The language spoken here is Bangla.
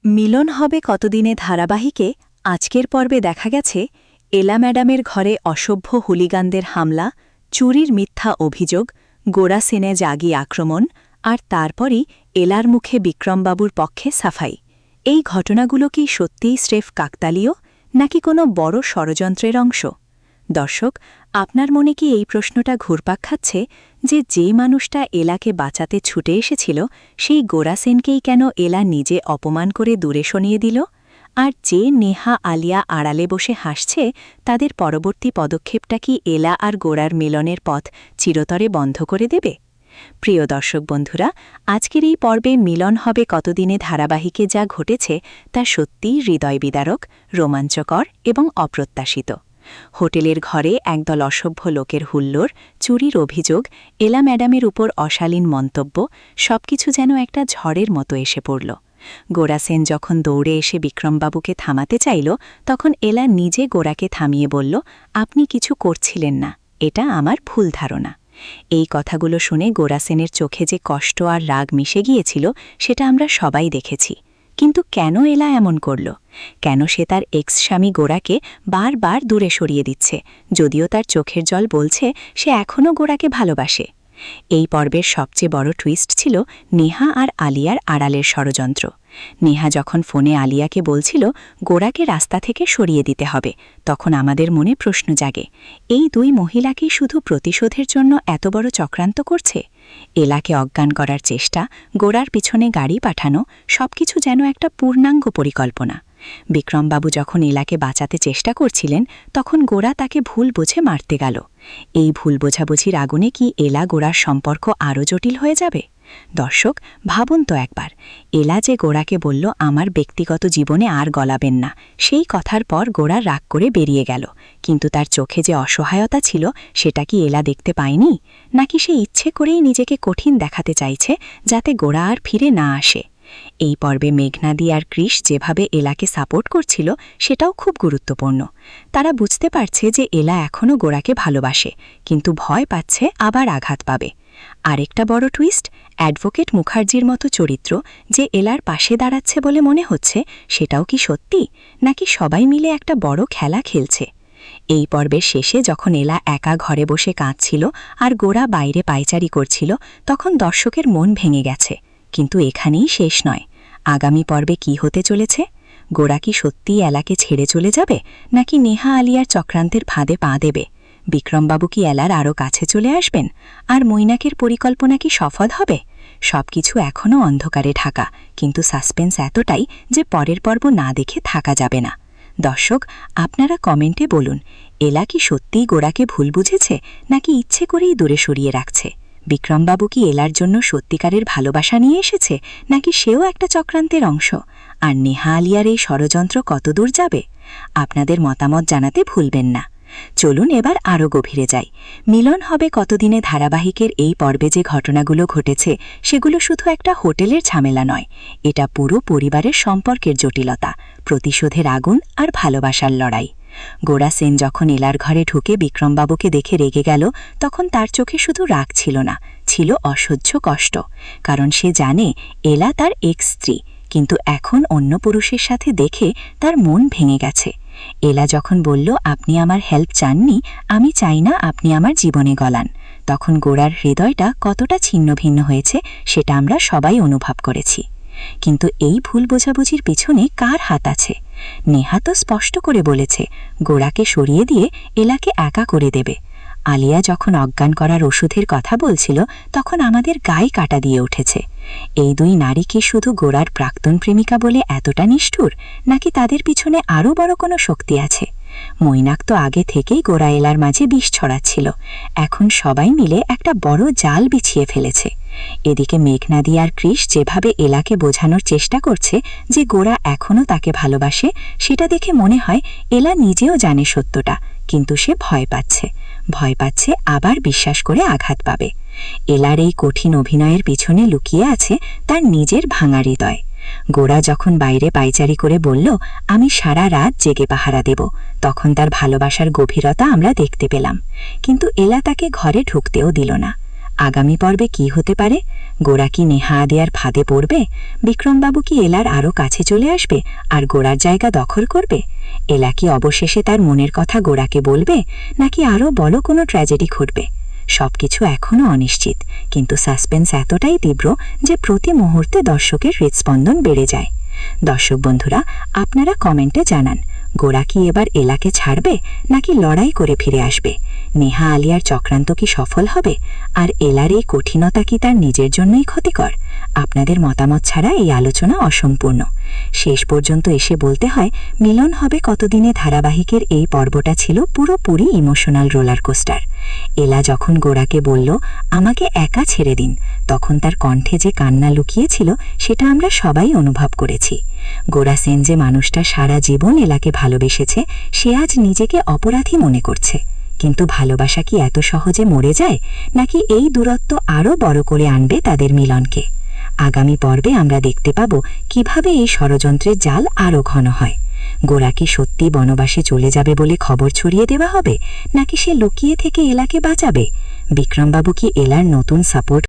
মিলন হবে কতদিনে ধারাবাহিকে আজকের পর্বে দেখা গেছে এলা ম্যাডামের ঘরে অসভ্য হুলিগানদের হামলা, চুরির মিথ্যা অভিযোগ, গোরা সেনে জাগি আক্রমণ আর তারপরই এলার মুখে বিক্রমবাবুর পক্ষে সাফাই। এই ঘটনাগুলো কি সত্যিই স্রেফ কাকতালীয় নাকি কোনো বড় ষড়যন্ত্রের অংশ? দর্শক, আপনার মনে কি এই প্রশ্নটা ঘুরপাক খাচ্ছে যে মানুষটা এলাকে বাঁচাতে ছুটে এসেছিল সেই গোরা সেনকেই কেন এলা নিজে অপমান করে দূরে সরিয়ে দিল? আর যে নেহা আলিয়া আড়ালে বসে হাসছে তাদের পরবর্তী পদক্ষেপটা কি এলা আর গোরার মিলনের পথ চিরতরে বন্ধ করে দেবে? প্রিয় দর্শক বন্ধুরা, আজকের এই পর্বে মিলন হবে কতদিনে ধারাবাহিকে যা ঘটেছে তা সত্যিই হৃদয়বিদারক, রোমাঞ্চকর এবং অপ্রত্যাশিত। হোটেলের ঘরে একদল অসভ্য লোকের হুল্লোড়, চুরির অভিযোগ, এলা ম্যাডামের উপর অশালীন মন্তব্য, সবকিছু যেন একটা ঝড়ের মতো এসে পড়ল। গোরা সেন যখন দৌড়ে এসে বিক্রমবাবুকে থামাতে চাইল তখন এলা নিজে গোরাকে থামিয়ে বলল, আপনি কিছু করছিলেন না, এটা আমার ভুল ধারণা। এই কথাগুলো শুনে গোরা সেনের চোখে যে কষ্ট আর রাগ মিশে গিয়েছিল সেটা আমরা সবাই দেখেছি। কিন্তু কেন এলা এমন করল? কেন সে তার এক্স স্বামী গোরাকে বারবার দূরে সরিয়ে দিচ্ছে, যদিও তার চোখের জল বলছে সে এখনও গোরাকে ভালোবাসে? এই পর্বের সবচেয়ে বড় টুইস্ট ছিল নেহা আর আলিয়ার আড়ালের ষড়যন্ত্র। নেহা যখন ফোনে আলিয়াকে বলছিল গোরাকে রাস্তা থেকে সরিয়ে দিতে হবে, তখন আমাদের মনে প্রশ্ন জাগে, এই দুই মহিলাকেই শুধু প্রতিশোধের জন্য এত বড় চক্রান্ত করছে? এলাকে অজ্ঞান করার চেষ্টা, গোরার পিছনে গাড়ি পাঠানো, সবকিছু যেন একটা পূর্ণাঙ্গ পরিকল্পনা। বিক্রমবাবু যখন এলাকে বাঁচাতে চেষ্টা করছিলেন তখন গোরা তাকে ভুল বুঝে মারতে গেল। এই ভুল বোঝাবুঝির আগুনে কি এলা গোরার সম্পর্ক আরও জটিল হয়ে যাবে? দর্শক, ভাবুন তো একবার, এলা যে গোরাকে বলল আমার ব্যক্তিগত জীবনে আর গলাবেন না, সেই কথার পর গোরা রাগ করে বেরিয়ে গেল, কিন্তু তার চোখে যে অসহায়তা ছিল সেটা কি এলা দেখতে পায়নি? নাকি সে ইচ্ছে করেই নিজেকে কঠিন দেখাতে চাইছে যাতে গোরা আর ফিরে না আসে? এই পর্বে মেঘনাদি আর কৃষ যেভাবে এলাকে সাপোর্ট করছিল সেটাও খুব গুরুত্বপূর্ণ। তারা বুঝতে পারছে যে এলা এখনও গোরাকে ভালোবাসে, কিন্তু ভয় পাচ্ছে আবার আঘাত পাবে। আরেকটা বড় টুইস্ট, অ্যাডভোকেট মুখার্জির মতো চরিত্র যে এলার পাশে দাঁড়াচ্ছে বলে মনে হচ্ছে, সেটাও কি সত্যি নাকি সবাই মিলে একটা বড় খেলা খেলছে? এই পর্বের শেষে যখন এলা একা ঘরে বসে কাঁদছিল আর গোরা বাইরে পায়চারি করছিল তখন দর্শকের মন ভেঙে গেছে। কিন্তু এখানেই শেষ নয়। আগামী পর্বে কি হতে চলেছে? গোরা কি সত্যিই এলাকে ছেড়ে চলে যাবে নাকি নেহা আলিয়ার চক্রান্তের ফাঁদে পা দেবে? বিক্রমবাবু কি এলার আরও কাছে চলে আসবেন? আর মৈনাকের পরিকল্পনা কি সফল হবে? সবকিছু এখনও অন্ধকারে ঢাকা, কিন্তু সাসপেন্স এতটাই যে পরের পর্ব না দেখে থাকা যাবে না। দর্শক, আপনারা কমেন্টে বলুন, এলা কি সত্যিই গোরাকে ভুল বুঝেছে নাকি ইচ্ছে করেই দূরে সরিয়ে রাখছে? বিক্রমবাবু কি এলার জন্য সত্যিকারের ভালোবাসা নিয়ে এসেছে নাকি সেও একটা চক্রান্তের অংশ? আর নেহা আলিয়ার এই ষড়যন্ত্র কতদূর যাবে? আপনাদের মতামত জানাতে ভুলবেন না। চলুন এবার আরও গভীরে যাই। মিলন হবে কতদিনে ধারাবাহিকের এই পর্বে যে ঘটনাগুলো ঘটেছে সেগুলো শুধু একটা হোটেলের ঝামেলা নয়, এটা পুরো পরিবারের সম্পর্কের জটিলতা, প্রতিশোধের আগুন আর ভালোবাসার লড়াই। গোরা সেন যখন এলার ঘরে ঢুকে বিক্রমবাবুকে দেখে রেগে গেল তখন তার চোখে শুধু রাগ ছিল না, ছিল অসহ্য কষ্ট। কারণ সে জানে এলা তার এক্স স্ত্রী, কিন্তু এখন অন্য পুরুষের সাথে দেখে তার মন ভেঙে গেছে। এলা যখন বলল আপনি আমার হেল্প চাননি, আমি চাই না আপনি আমার জীবনে গলান, তখন গোরার হৃদয়টা কতটা ছিন্ন ভিন্ন হয়েছে সেটা আমরা সবাই অনুভব করেছি। কিন্তু এই ভুল বোঝাবুঝির পিছনে কার হাত আছে? নেহা তো স্পষ্ট করে বলেছে গোরাকে সরিয়ে দিয়ে এলাকে একা করে দেবে। আলিয়া যখন অজ্ঞান করার ওষুধের কথা বলছিল তখন আমাদের গায়ে কাটা দিয়ে উঠেছে। এই দুই নারী কি শুধু গোরার প্রাক্তন প্রেমিকা বলে এতটা নিষ্ঠুর, নাকি তাদের পিছনে আরও বড় কোনো শক্তি আছে? মৈনাক তো আগে থেকেই গোরা এলার মাঝে বিষ ছড়াচ্ছিল, এখন সবাই মিলে একটা বড় জাল বিছিয়ে ফেলেছে। এদিকে মেঘনাদি আর কৃষ যেভাবে এলাকে বোঝানোর চেষ্টা করছে যে গোরা এখনও তাকে ভালোবাসে, সেটা দেখে মনে হয় এলা নিজেও জানে সত্যটা, কিন্তু সে ভয় পাচ্ছে আবার বিশ্বাস করে আঘাত পাবে। এলার এই কঠিন অভিনয়ের পিছনে লুকিয়ে আছে তার নিজের ভাঙা হৃদয়। গোরা যখন বাইরে পায়চারি করে বলল আমি সারা রাত জেগে পাহারা দেব, তখন তার ভালোবাসার গভীরতা আমরা দেখতে পেলাম, কিন্তু এলা তাকে ঘরে ঢুকতেও দিল না। আগামী পর্বে কি হতে পারে? গোরা কি নেহা আদিয়ার ফাঁদে পড়বে? বিক্রমবাবু কি এলার আরও কাছে চলে আসবে আর গোরার জায়গা দখল করবে? এলা কি অবশেষে তার মনের কথা গোরাকে বলবে, নাকি আরও বড় কোনো ট্র্যাজেডি ঘটবে? সবকিছু এখনও অনিশ্চিত, কিন্তু সাসপেন্স এতটাই তীব্র যে প্রতি মুহূর্তে দর্শকের হৃদস্পন্দন বেড়ে যায়। দর্শক বন্ধুরা, আপনারা কমেন্টে জানান, গোরা কি এবার এলাকে ছাড়বে, নাকি লড়াই করে ফিরে আসবে? নেহা আলিয়ার চক্রান্ত কি সফল হবে, আর এলার এই কঠিনতা কি তার নিজের জন্যই ক্ষতিকর? আপনাদের মতামত ছাড়া এই আলোচনা অসম্পূর্ণ। শেষ পর্যন্ত এসে বলতে হয়, মিলন হবে কতদিনে ধারাবাহিকের এই পর্বটা ছিল পুরোপুরি ইমোশনাল রোলার কোস্টার। এলা যখন গোরাকে বলল, আমাকে একা ছেড়ে দিন, তখন তার কণ্ঠে যে কান্না লুকিয়েছিল সেটা আমরা সবাই অনুভব করেছি। গোরা সেন যে মানুষটা সারা জীবন এলাকে ভালোবেসেছে, সে আজ নিজেকে অপরাধী মনে করছে। কিন্তু ভালোবাসা কি এত সহজে মরে যায়, নাকি এই দূরত্ব আরও বড় করে আনবে তাদের মিলনকে? আগামী পর্বে আমরা দেখতে পাব কিভাবে এই ষড়যন্ত্রের জাল আরও ঘন হয়। গোরা কি সত্যি বনবাসে চলে যাবে বলে খবর ছড়িয়ে দেওয়া হবে, নাকি সে লুকিয়ে থেকে এলাকে বাঁচাবে? বিক্রমবাবু কি এলার নতুন সাপোর্ট